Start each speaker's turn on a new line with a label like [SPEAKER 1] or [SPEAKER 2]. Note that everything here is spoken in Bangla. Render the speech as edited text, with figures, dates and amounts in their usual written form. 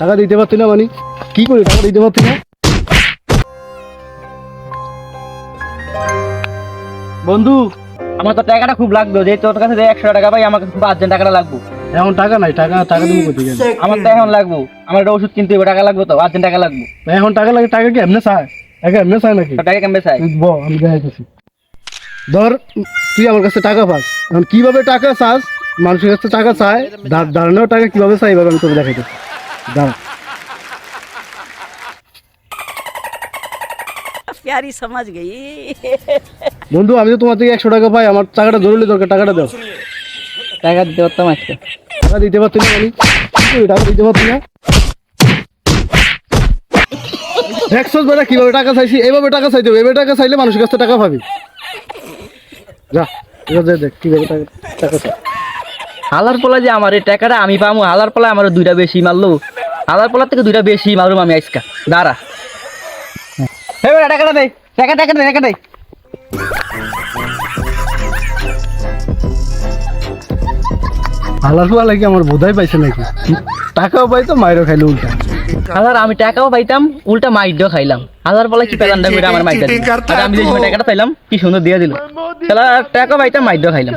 [SPEAKER 1] টাকা দিতে পারতি না মানে কি করি টাকা দিতে পারতি না?
[SPEAKER 2] বন্ধু আমার তো টাকাটা খুব লাগবে, যে তোর কাছে 100 টাকা পাই, আমাকে খুব আর্জেন্ট টাকাটা লাগবে।
[SPEAKER 1] এখন টাকা নাই, টাকা টাকা তুমি কোথায় গেলে?
[SPEAKER 2] আমার তো এখন লাগবো, আমার একটা ওষুধ কিনতে হবে, টাকা লাগবে তো, আর্জেন্ট টাকা লাগবে।
[SPEAKER 1] এখন টাকা লাগে, টাকা কি এমনি চায়? টাকা এমনি চায় নাকি?
[SPEAKER 2] তো টাকা কেমবে চাই?
[SPEAKER 1] আমি দেখাইতেছি। ধর তুই আমার কাছে টাকা পাস, এখন কিভাবে টাকা চাস, মানুষের কাছে টাকা চায়, দাঁড়ানোর টাকা কিভাবে চাই এবার আমি তোকে দেখাইতেছি। দাঁড়া
[SPEAKER 3] प्यारी समझ गई।
[SPEAKER 1] বন্ধু, আমি তো তোমার থেকে 100 টাকা পাই, আমার টাকাটা জরুরি দরকার, টাকাটা দাও।
[SPEAKER 2] টাকা দিতে পারতাম আজকে।
[SPEAKER 1] টাকা দিতে পারতি না মানে কি করি টাকা দিতে পারতি না? দেখছস বেটা কিভাবে টাকা চাইছি, এভাবে টাকা চাইতে হবে, এভাবে টাকা চাইলে মানুষের কাছে টাকা পাবি। যা এবার দেখ কিভাবে টাকা টাকা চাই।
[SPEAKER 2] হালার পোলা যে আমার এই টাকাটা আমি পাবো, হালার পোলা আমার 2টা বেশি মারলো, হালার পোলার থেকে 2টা বেশি মারুম আমি আজকা। দাঁড়া হে বেটা, টাকাটা দে, টাকা টাকা দে, টাকা দে।
[SPEAKER 1] হালার পোলা লাগে আমার বোধাই পাইছে নাকি? টাকাও পাই তো মাইরও খাইলো উল্টা।
[SPEAKER 2] হালার আমি টাকাও পাইতাম, উল্টা মাইরও খাইলাম। হালার পোলা কি পেলান্ডা করে আমার মাইরটা দিল, আর আমি যে সময় টাকাটা পাইলাম কি সুন্দর দিয়ে দিল। শালা টাকা পাইতাম, মাইরও খাইলাম।